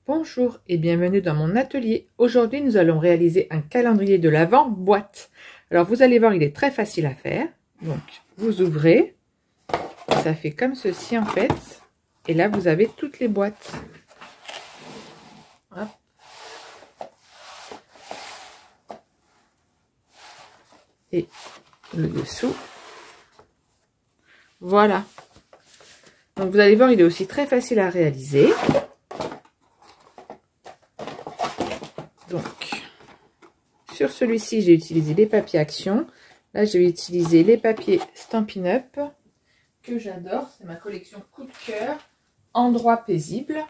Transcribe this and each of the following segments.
Bonjour et bienvenue dans mon atelier. Aujourd'hui, nous allons réaliser un calendrier de l'Avent boîte. Alors, vous allez voir, il est très facile à faire. Donc, vous ouvrez. Ça fait comme ceci en fait. Et là, vous avez toutes les boîtes. Hop. Et le dessous. Voilà. Donc, vous allez voir, il est aussi très facile à réaliser. Donc, sur celui-ci, j'ai utilisé les papiers Action. Là, je vais utiliser les papiers Stampin' Up que j'adore. C'est ma collection coup de cœur. Endroit paisible.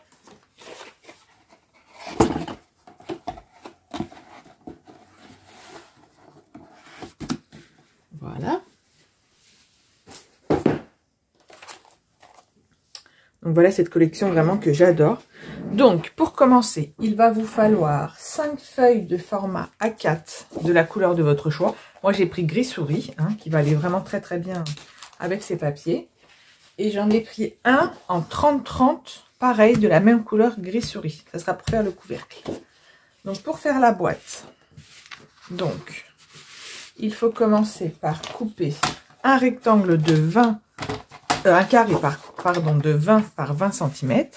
Voilà. Donc voilà cette collection vraiment que j'adore. Donc pour commencer, il va vous falloir 5 feuilles de format A4 de la couleur de votre choix. Moi j'ai pris gris souris, qui va aller vraiment très très bien avec ces papiers. Et j'en ai pris un en 30-30, pareil, de la même couleur gris souris. Ça sera pour faire le couvercle. Donc pour faire la boîte, donc il faut commencer par couper un rectangle de 20 un carré de 20 par 20 cm.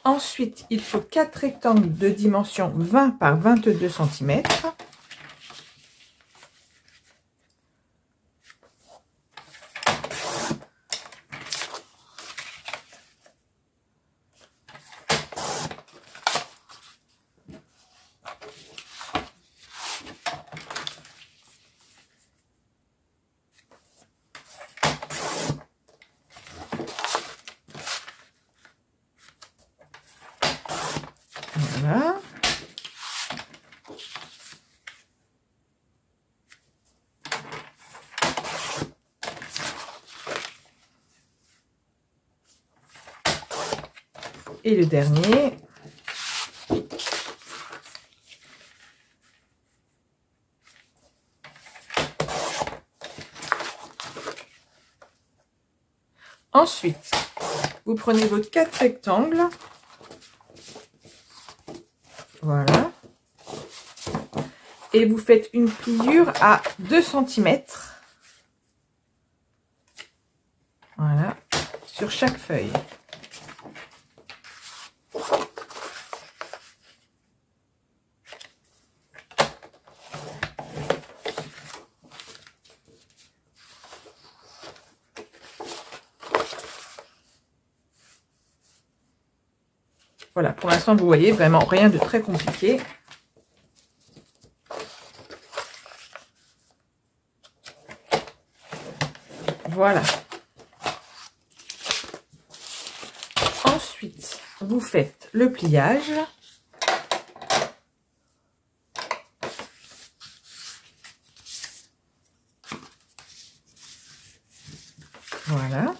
Ensuite, il faut 4 rectangles de dimension 20 par 22 cm. Voilà. Et le dernier. Ensuite, vous prenez vos 4 rectangles. Voilà. Et vous faites une pliure à 2 cm. Voilà. Sur chaque feuille. Voilà, pour l'instant, vous voyez, vraiment rien de très compliqué. Voilà. Ensuite, vous faites le pliage. Voilà.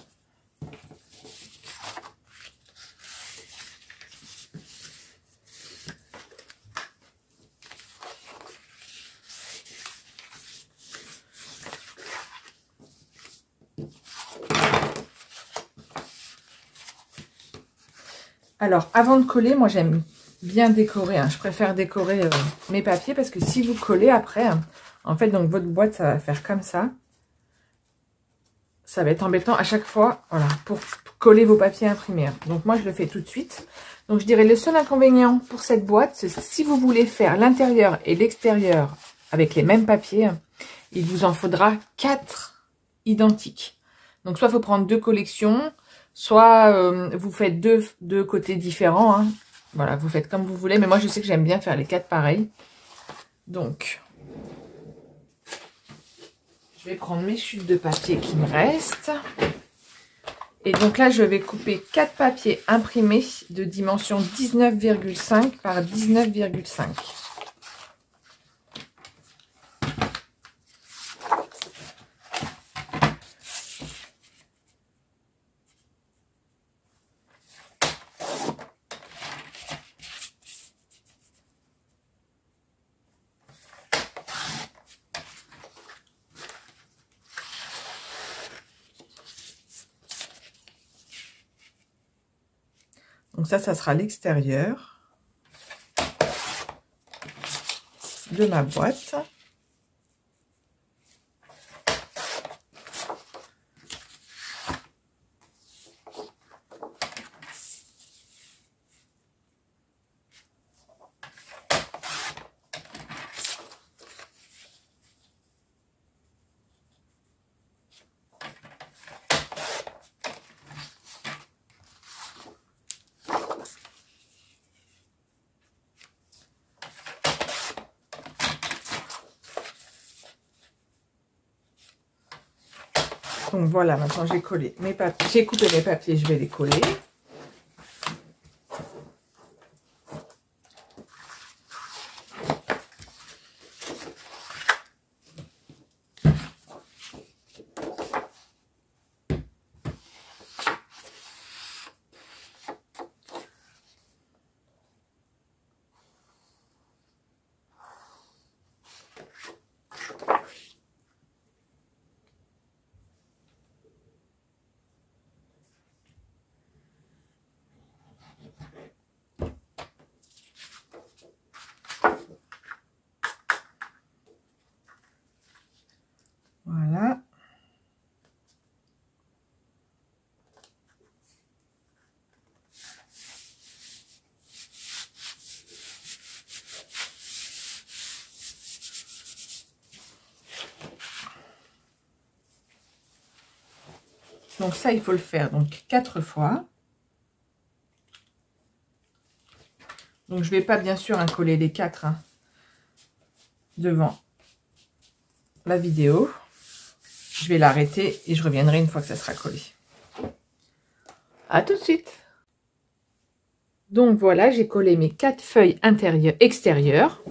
Alors, avant de coller, moi j'aime bien décorer. Je préfère décorer mes papiers parce que si vous collez après, en fait, donc votre boîte, ça va faire comme ça. Ça va être embêtant à chaque fois, voilà, pour coller vos papiers imprimés. Donc moi, je le fais tout de suite. Donc je dirais le seul inconvénient pour cette boîte, c'est si vous voulez faire l'intérieur et l'extérieur avec les mêmes papiers, il vous en faudra 4 identiques. Donc soit il faut prendre 2 collections, soit vous faites deux côtés différents. Voilà, vous faites comme vous voulez. Mais moi, je sais que j'aime bien faire les 4 pareils. Donc, je vais prendre mes chutes de papier qui me restent. Et donc là, je vais couper 4 papiers imprimés de dimension 19,5 par 19,5. Donc ça sera l'extérieur de ma boîte. Donc voilà, maintenant j'ai collé mes papiers, j'ai coupé mes papiers, je vais les coller. Voilà. Donc ça, il faut le faire donc 4 fois. Donc je vais pas bien sûr coller les 4 devant la vidéo. Je vais l'arrêter et je reviendrai une fois que ça sera collé. À tout de suite. Donc voilà, j'ai collé mes 4 feuilles extérieures.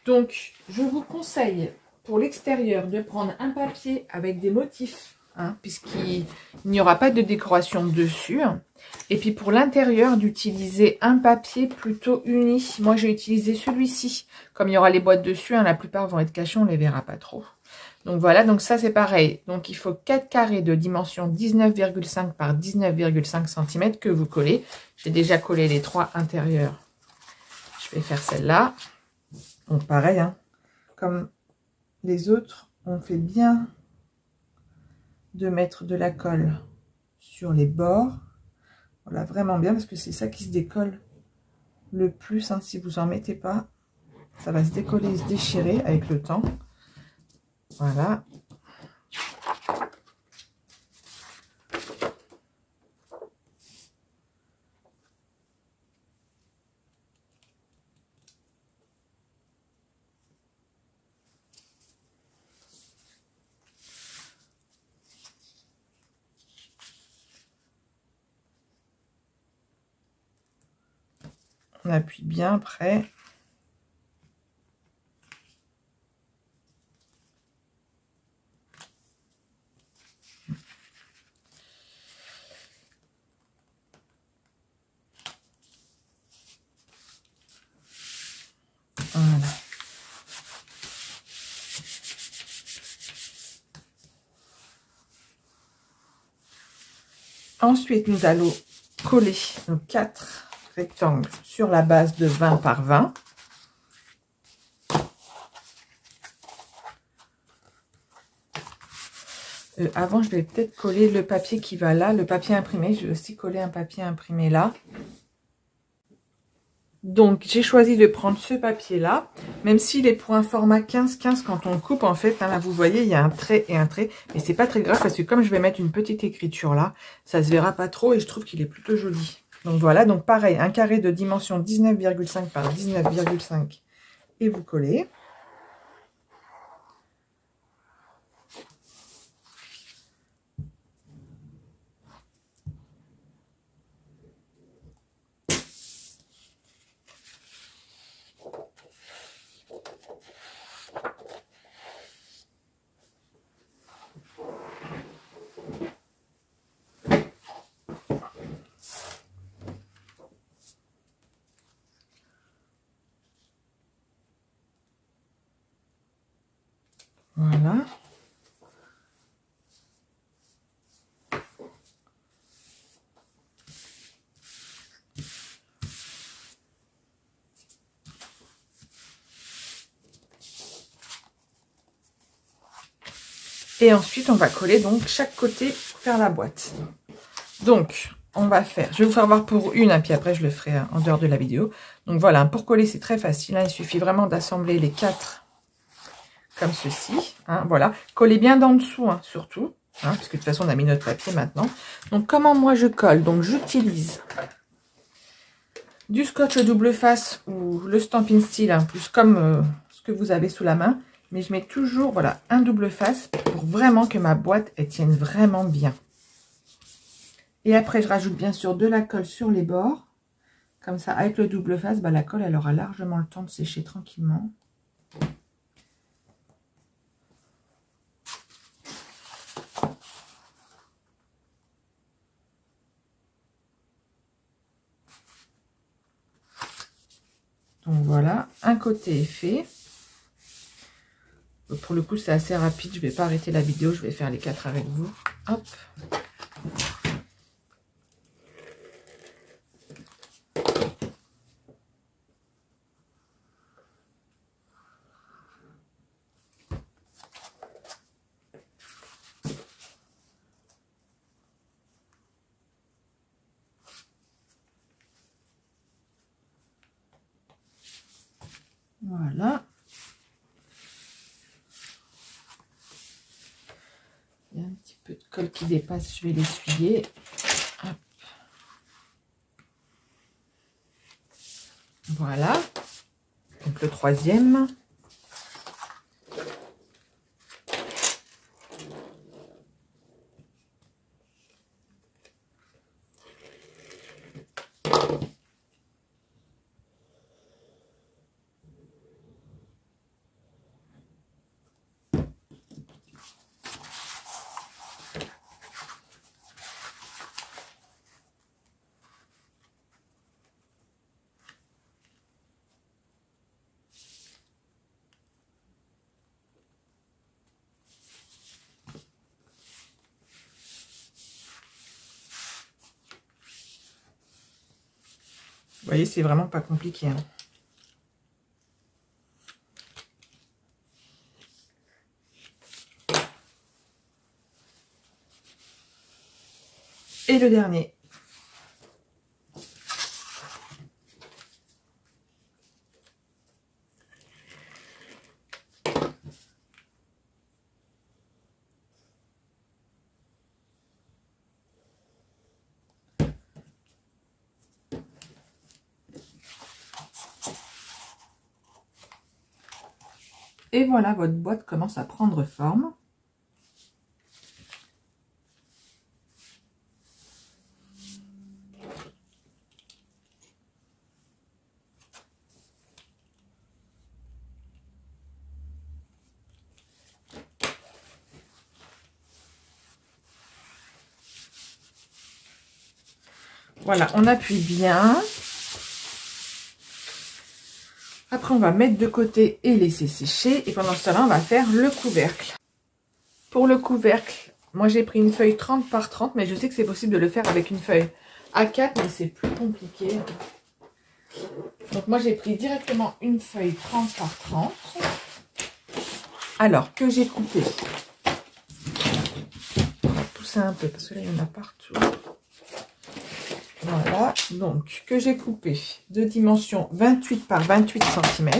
Donc je vous conseille pour l'extérieur de prendre un papier avec des motifs, puisqu'il n'y aura pas de décoration dessus. Et puis pour l'intérieur, d'utiliser un papier plutôt uni. Moi j'ai utilisé celui-ci. Comme il y aura les boîtes dessus, la plupart vont être cachés, on ne les verra pas trop. Donc voilà, donc ça c'est pareil. Donc il faut 4 carrés de dimension 19,5 par 19,5 cm que vous collez. J'ai déjà collé les 3 intérieurs. Je vais faire celle-là. Donc pareil, comme les autres, on fait bien de mettre de la colle sur les bords. Voilà, vraiment bien, parce que c'est ça qui se décolle le plus. Si vous en mettez pas, ça va se décoller et se déchirer avec le temps. Voilà. On appuie bien après. Voilà. Ensuite, nous allons coller nos 4 rectangles sur la base de 20 par 20. Avant, je vais peut-être coller le papier qui va là, le papier imprimé. Je vais aussi coller un papier imprimé là. Donc, j'ai choisi de prendre ce papier-là, même s'il est pour un format 15-15, quand on le coupe, en fait, là, vous voyez, il y a un trait et un trait, mais c'est pas très grave, parce que comme je vais mettre une petite écriture là, ça se verra pas trop, et je trouve qu'il est plutôt joli. Donc voilà, donc pareil, un carré de dimension 19,5 par 19,5, et vous collez. Voilà. Et ensuite, on va coller donc chaque côté pour faire la boîte. Donc, on va faire, je vais vous faire voir pour une, hein, puis après je le ferai en dehors de la vidéo. Donc voilà, pour coller c'est très facile, hein, il suffit vraiment d'assembler les 4 comme ceci, hein, voilà. Collez bien d'en dessous, hein, surtout, hein, parce que de toute façon on a mis notre papier maintenant. Donc comment moi je colle? Donc j'utilise du scotch double face ou le Stampin' Style, hein, plus comme ce que vous avez sous la main. Mais je mets toujours, voilà, un double face pour vraiment que ma boîte elle tienne vraiment bien. Et après, je rajoute bien sûr de la colle sur les bords. Comme ça, avec le double face, bah, la colle, elle aura largement le temps de sécher tranquillement. Donc voilà, un côté est fait. Donc, pour le coup, c'est assez rapide. Je ne vais pas arrêter la vidéo. Je vais faire les 4 avec vous. Hop. Voilà. Il y a un petit peu de colle qui dépasse. Je vais l'essuyer. Voilà. Donc le troisième. Vous voyez, c'est vraiment pas compliqué, hein. Et le dernier. Et voilà, votre boîte commence à prendre forme. Voilà, on appuie bien. Après, on va mettre de côté et laisser sécher. Et pendant ce temps-là, on va faire le couvercle. Pour le couvercle, moi, j'ai pris une feuille 30 par 30. Mais je sais que c'est possible de le faire avec une feuille A4. Mais c'est plus compliqué. Donc, moi, j'ai pris directement une feuille 30 par 30. Alors, que j'ai coupé. On va pousser un peu parce que là, il y en a partout. Voilà, donc que j'ai coupé de dimension 28 par 28 cm.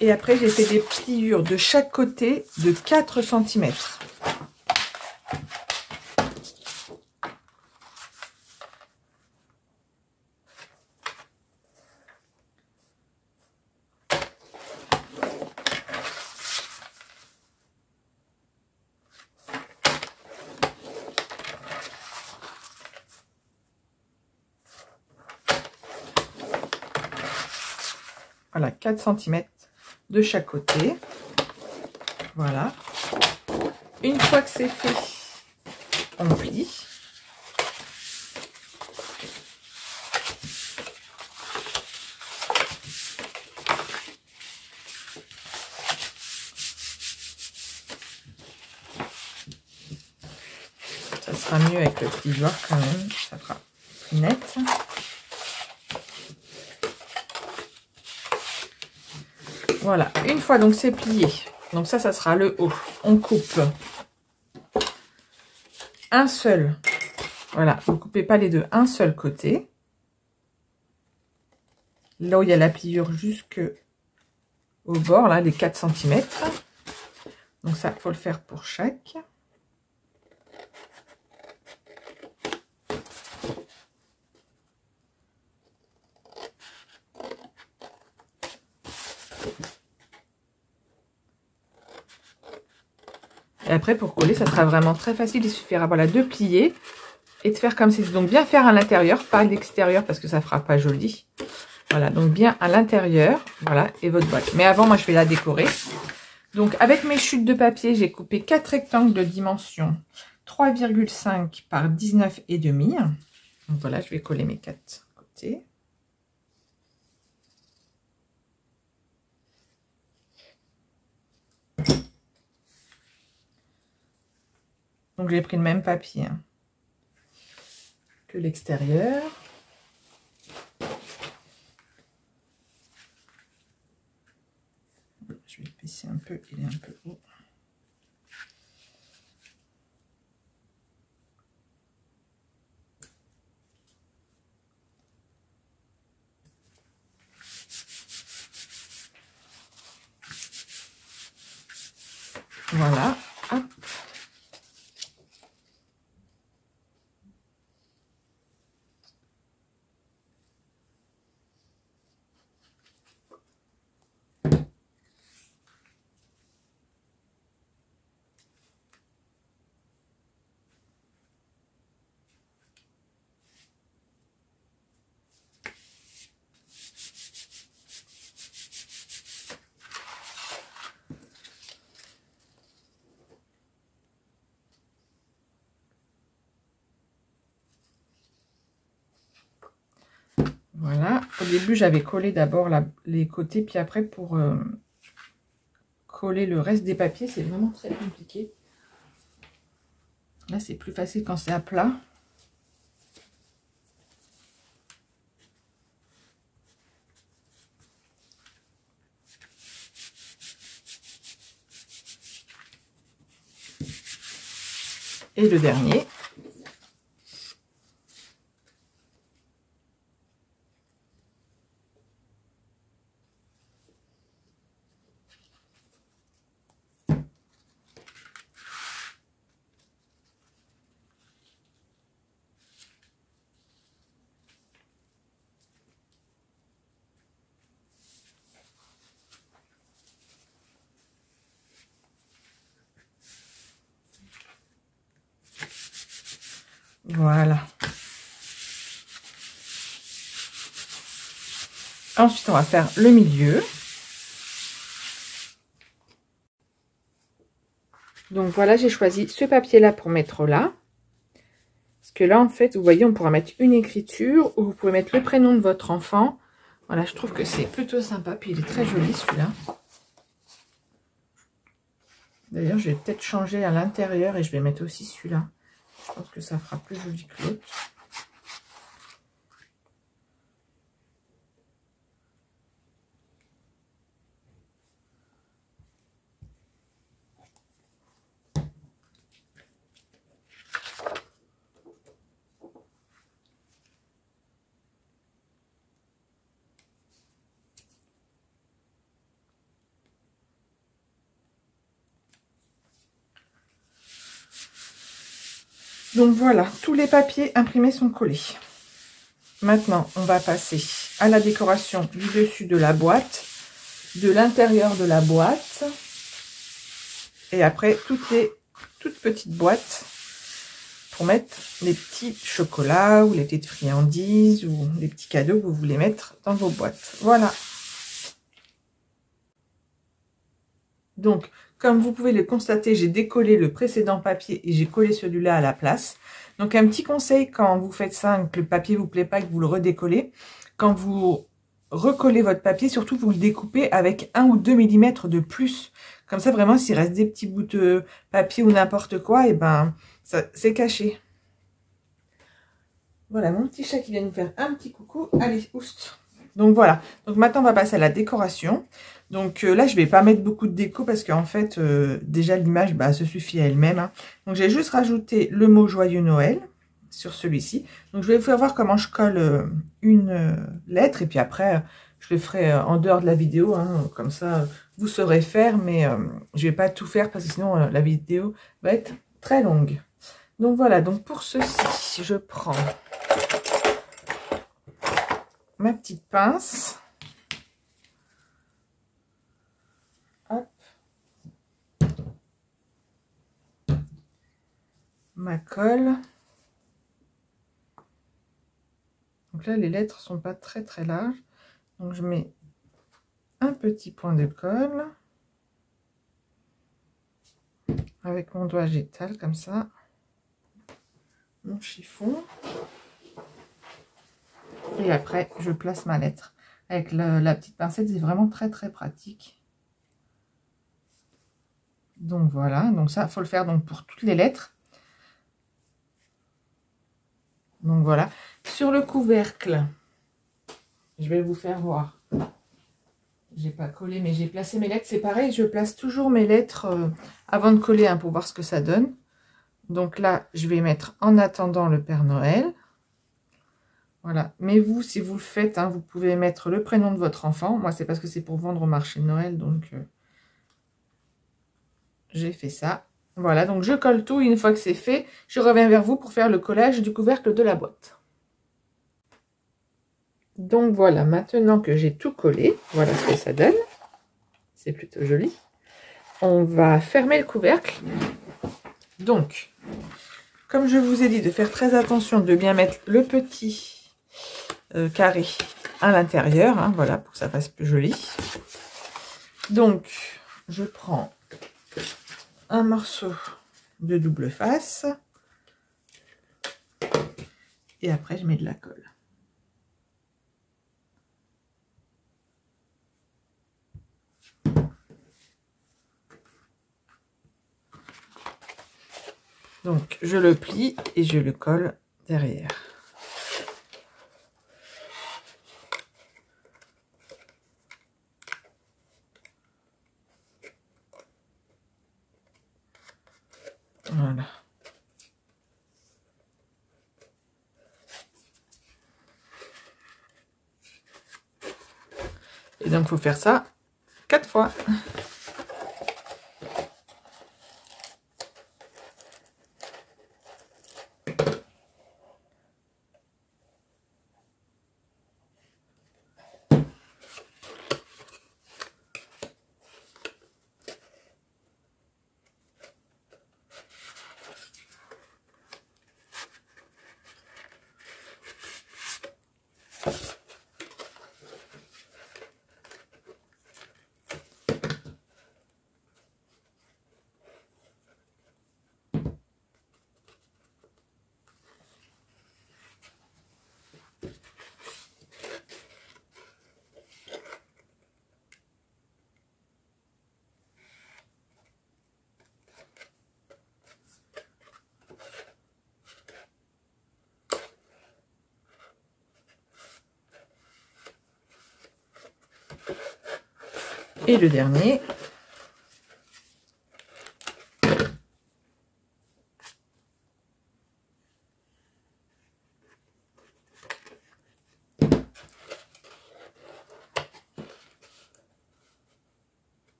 Et après, j'ai fait des pliures de chaque côté de 4 cm. Voilà, 4 cm de chaque côté. Voilà. Une fois que c'est fait, on plie. sera mieux avec le plieur quand même, ça fera plus net. Voilà, une fois donc c'est plié, donc ça sera le haut. On coupe un seul, voilà, vous ne coupez pas les deux, un seul côté. Là où il y a la pliure jusque au bord, là, les 4 cm. Donc ça, il faut le faire pour chaque. Et après, pour coller, ça sera vraiment très facile. Il suffira, voilà, de plier et de faire comme ceci. Donc, bien faire à l'intérieur, pas à l'extérieur, parce que ça fera pas joli. Voilà, donc bien à l'intérieur, voilà, et votre boîte. Mais avant, moi, je vais la décorer. Donc, avec mes chutes de papier, j'ai coupé 4 rectangles de dimension 3,5 par 19,5. Donc, voilà, je vais coller mes 4 côtés. Donc, j'ai pris le même papier hein, que l'extérieur. Je vais baisser un peu, il est un peu haut. Voilà, hop. Voilà, au début j'avais collé d'abord les côtés, puis après pour coller le reste des papiers, c'est vraiment très compliqué. Là c'est plus facile quand c'est à plat. Et le dernier. Voilà. Ensuite, on va faire le milieu. Donc voilà, j'ai choisi ce papier-là pour mettre là. Parce que là, en fait, vous voyez, on pourra mettre une écriture ou vous pouvez mettre le prénom de votre enfant. Voilà, je trouve que c'est plutôt sympa. Puis il est très joli, celui-là. D'ailleurs, je vais peut-être changer à l'intérieur et je vais mettre aussi celui-là. Je pense que ça fera plus joli que l'autre. Donc voilà, tous les papiers imprimés sont collés. Maintenant, on va passer à la décoration du dessus de la boîte, de l'intérieur de la boîte, et après toutes petites boîtes pour mettre les petits chocolats ou les petites friandises ou les petits cadeaux que vous voulez mettre dans vos boîtes. Voilà. Donc, comme vous pouvez le constater, j'ai décollé le précédent papier et j'ai collé celui-là à la place. Donc, un petit conseil quand vous faites ça, que le papier vous plaît pas, que vous le redécollez, quand vous recollez votre papier, surtout vous le découpez avec 1 ou 2 mm de plus. Comme ça, vraiment, s'il reste des petits bouts de papier ou n'importe quoi, et ben, c'est caché. Voilà, mon petit chat qui vient nous faire un petit coucou. Allez, oust. Donc voilà. Donc maintenant, on va passer à la décoration. Donc là, je vais pas mettre beaucoup de déco parce qu'en fait, déjà l'image se suffit à elle-même. Hein. Donc j'ai juste rajouté le mot Joyeux Noël sur celui-ci. Donc je vais vous faire voir comment je colle une lettre. Et puis après, je le ferai en dehors de la vidéo. Hein. Comme ça, vous saurez faire. Mais je vais pas tout faire parce que sinon, la vidéo va être très longue. Donc voilà, donc pour ceci, je prends ma petite pince. Hop. Ma colle. Donc là, les lettres sont pas très très larges. Donc je mets un petit point de colle. Avec mon doigt j'étale comme ça. Mon chiffon. Et après, je place ma lettre. Avec la petite pincette, c'est vraiment très très pratique. Donc voilà, donc ça, il faut le faire donc pour toutes les lettres. Donc voilà. Sur le couvercle, je vais vous faire voir. J'ai pas collé, mais j'ai placé mes lettres. C'est pareil, je place toujours mes lettres avant de coller pour voir ce que ça donne. Donc là, je vais mettre en attendant le Père Noël. Voilà. Mais vous, si vous le faites, vous pouvez mettre le prénom de votre enfant. Moi, c'est parce que c'est pour vendre au marché de Noël, donc j'ai fait ça. Voilà, donc je colle tout. Une fois que c'est fait, je reviens vers vous pour faire le collage du couvercle de la boîte. Donc voilà, maintenant que j'ai tout collé, voilà ce que ça donne. C'est plutôt joli. On va fermer le couvercle. Donc, comme je vous ai dit de faire très attention de bien mettre le petit carré à l'intérieur, voilà, pour que ça fasse plus joli. Donc, je prends un morceau de double face et après je mets de la colle. Donc, je le plie et je le colle derrière. Voilà. Et donc, il faut faire ça 4 fois. Et le dernier.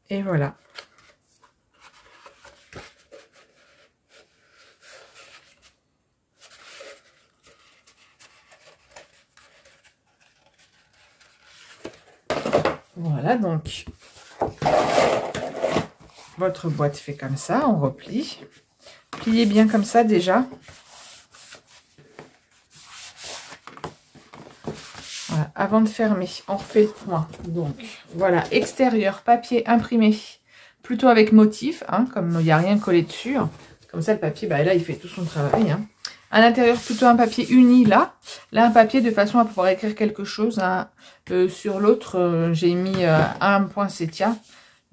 Et voilà. Voilà, donc votre boîte fait comme ça, on replie. Pliez bien comme ça déjà. Voilà, avant de fermer, on refait le point. Donc voilà, extérieur, papier imprimé, plutôt avec motif, comme il n'y a rien collé dessus. Comme ça, le papier, là, il fait tout son travail. À l'intérieur, plutôt un papier uni, là. Là, un papier de façon à pouvoir écrire quelque chose. Sur l'autre, j'ai mis un poinsettia.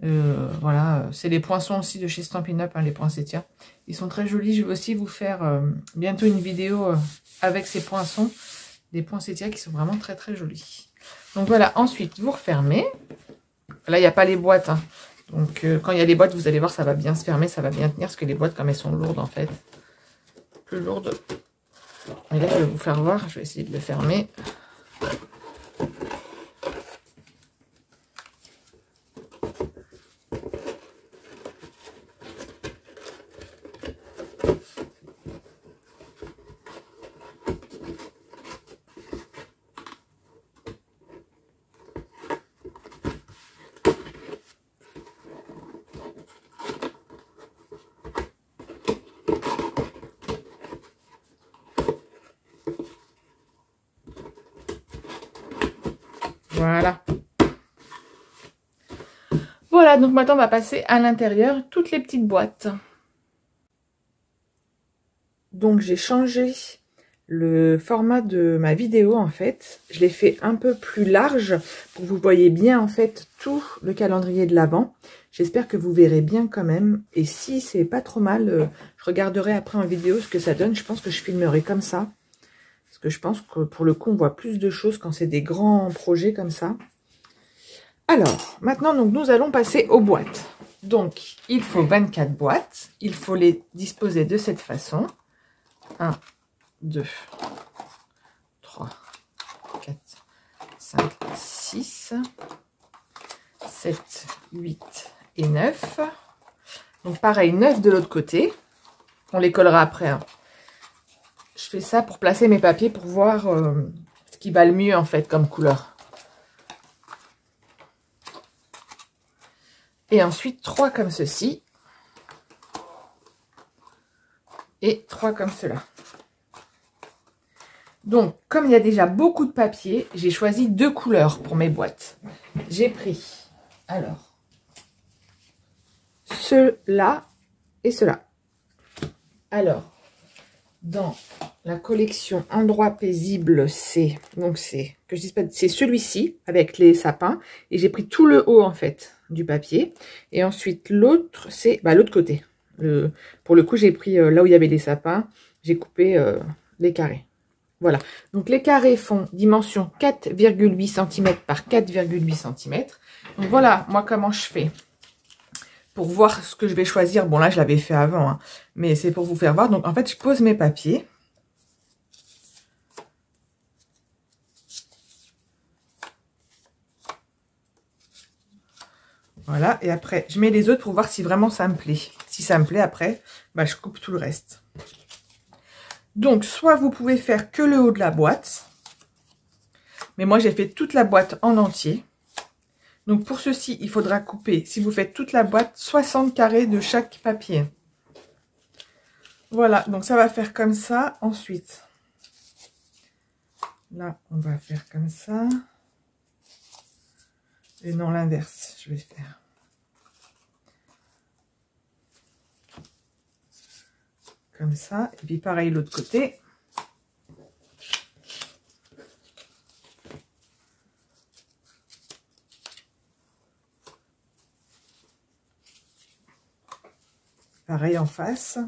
Voilà, c'est les poinçons aussi de chez Stampin' Up, les poinsettias. Ils sont très jolis. Je vais aussi vous faire bientôt une vidéo avec ces poinçons. Des poinsettias qui sont vraiment très très jolis. Donc voilà, ensuite vous refermez. Là, il n'y a pas les boîtes. Hein. Donc quand il y a les boîtes, vous allez voir, ça va bien se fermer, ça va bien tenir. Parce que les boîtes, comme elles sont lourdes en fait. Plus lourdes. Et là, je vais vous faire voir. Je vais essayer de le fermer. Voilà. Voilà, donc maintenant on va passer à l'intérieur, toutes les petites boîtes. Donc j'ai changé le format de ma vidéo en fait. Je l'ai fait un peu plus large pour que vous voyez bien en fait tout le calendrier de l'Avent. J'espère que vous verrez bien quand même. Et si c'est pas trop mal, je regarderai après en vidéo ce que ça donne. Je pense que je filmerai comme ça. Parce que je pense que pour le coup on voit plus de choses quand c'est des grands projets comme ça. Alors, maintenant, donc, nous allons passer aux boîtes. Donc, il faut 24 boîtes. Il faut les disposer de cette façon. 1, 2, 3, 4, 5, 6, 7, 8 et 9. Donc, pareil, 9 de l'autre côté. On les collera après. Hein. Je fais ça pour placer mes papiers pour voir ce qui va le mieux, en fait, comme couleur. Et ensuite, 3 comme ceci. Et 3 comme cela. Donc, comme il y a déjà beaucoup de papier, j'ai choisi 2 couleurs pour mes boîtes. J'ai pris, alors, ceux-là et ceux-là. Alors, dans la collection Endroit paisible, c'est, donc c'est, que je dise pas, c'est celui-ci avec les sapins. Et j'ai pris tout le haut, en fait, du papier. Et ensuite, l'autre, c'est l'autre côté. Pour le coup, j'ai pris là où il y avait les sapins, j'ai coupé les carrés. Voilà. Donc, les carrés font dimension 4,8 cm par 4,8 cm. Donc, voilà, moi, comment je fais pour voir ce que je vais choisir. Bon, là, je l'avais fait avant, hein, mais c'est pour vous faire voir. Donc, en fait, je pose mes papiers. Voilà, et après, je mets les autres pour voir si vraiment ça me plaît. Si ça me plaît, après, bah, je coupe tout le reste. Donc, soit vous pouvez faire que le haut de la boîte. Mais moi, j'ai fait toute la boîte en entier. Donc, pour ceci, il faudra couper, si vous faites toute la boîte, 60 carrés de chaque papier. Voilà, donc ça va faire comme ça. Ensuite, là, on va faire comme ça. Et non, l'inverse, je vais faire. Comme ça. Et puis, pareil, l'autre côté. Pareil en face.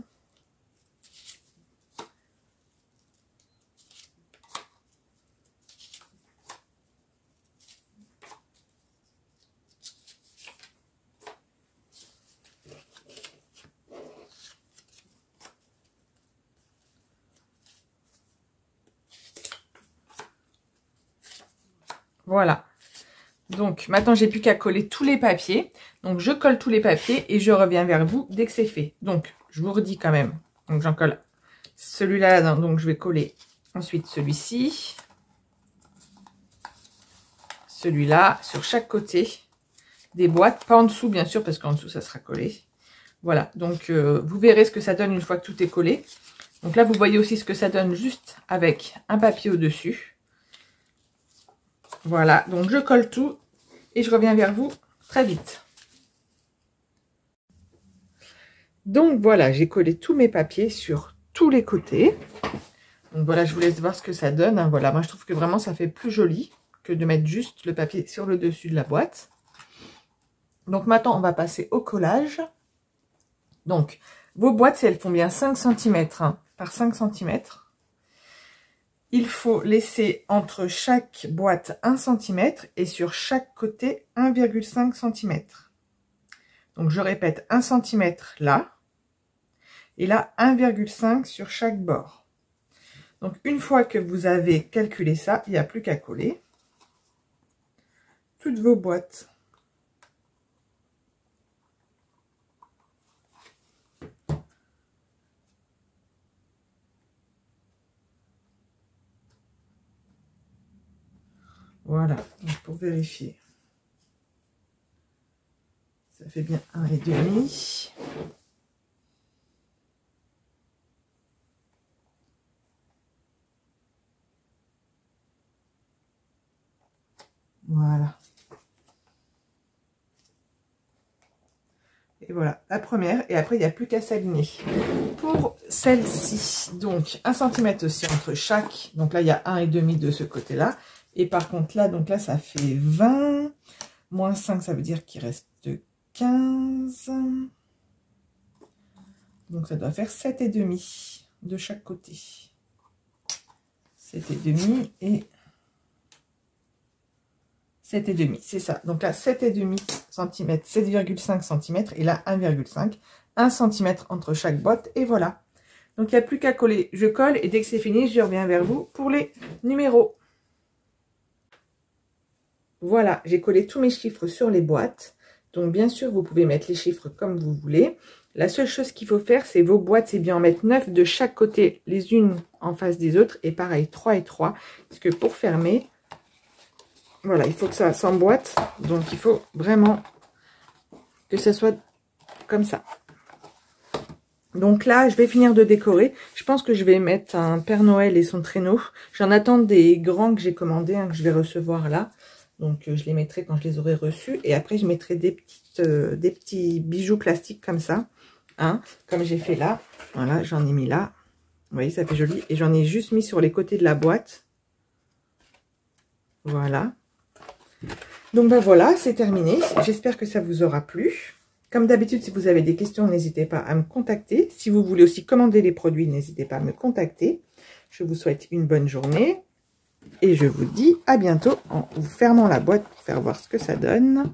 Voilà. Donc, maintenant, j'ai plus qu'à coller tous les papiers. Donc, je colle tous les papiers et je reviens vers vous dès que c'est fait. Donc, je vous redis quand même. Donc, j'en colle celui-là. Donc, je vais coller ensuite celui-ci. Celui-là, sur chaque côté des boîtes. Pas en dessous, bien sûr, parce qu'en dessous, ça sera collé. Voilà. Donc, vous verrez ce que ça donne une fois que tout est collé. Donc là, vous voyez aussi ce que ça donne juste avec un papier au-dessus. Voilà, donc je colle tout et je reviens vers vous très vite. Donc voilà, j'ai collé tous mes papiers sur tous les côtés. Donc voilà, je vous laisse voir ce que ça donne. Hein. Voilà, moi je trouve que vraiment ça fait plus joli que de mettre juste le papier sur le dessus de la boîte. Donc maintenant, on va passer au collage. Donc vos boîtes, si elles font bien 5 cm hein, par 5 cm, il faut laisser entre chaque boîte 1 cm et sur chaque côté 1,5 cm. Donc je répète, 1 cm là, et là 1,5 sur chaque bord. Donc une fois que vous avez calculé ça, il n'y a plus qu'à coller toutes vos boîtes. Voilà, donc pour vérifier. Ça fait bien 1,5. Voilà. Et voilà, la première. Et après, il n'y a plus qu'à s'aligner. Pour celle-ci, donc 1 cm aussi entre chaque. Donc là, il y a 1,5 de ce côté-là. Et par contre, là, donc là, ça fait 20. Moins 5, ça veut dire qu'il reste 15. Donc ça doit faire 7,5 de chaque côté. 7,5 et 7,5, c'est ça. Donc là, 7,5 cm, 7,5 cm et là 1,5. 1 cm entre chaque botte et voilà. Donc il n'y a plus qu'à coller. Je colle et dès que c'est fini, je reviens vers vous pour les numéros. Voilà, j'ai collé tous mes chiffres sur les boîtes. Donc bien sûr, vous pouvez mettre les chiffres comme vous voulez. La seule chose qu'il faut faire, c'est vos boîtes, c'est bien en mettre 9 de chaque côté, les unes en face des autres. Et pareil, 3 et 3. Parce que pour fermer, voilà, il faut que ça s'emboîte. Donc il faut vraiment que ça soit comme ça. Donc là, je vais finir de décorer. Je pense que je vais mettre un Père Noël et son traîneau. J'en attends des grands que j'ai commandés, hein, que je vais recevoir là. Donc je les mettrai quand je les aurai reçus. Et après, je mettrai des petits bijoux plastiques comme ça. Hein, comme j'ai fait là. Voilà, j'en ai mis là. Vous voyez, ça fait joli. Et j'en ai juste mis sur les côtés de la boîte. Voilà. Donc ben voilà, c'est terminé. J'espère que ça vous aura plu. Comme d'habitude, si vous avez des questions, n'hésitez pas à me contacter. Si vous voulez aussi commander les produits, n'hésitez pas à me contacter. Je vous souhaite une bonne journée. Et je vous dis à bientôt en vous fermant la boîte pour faire voir ce que ça donne.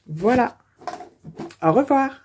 Voilà. Au revoir.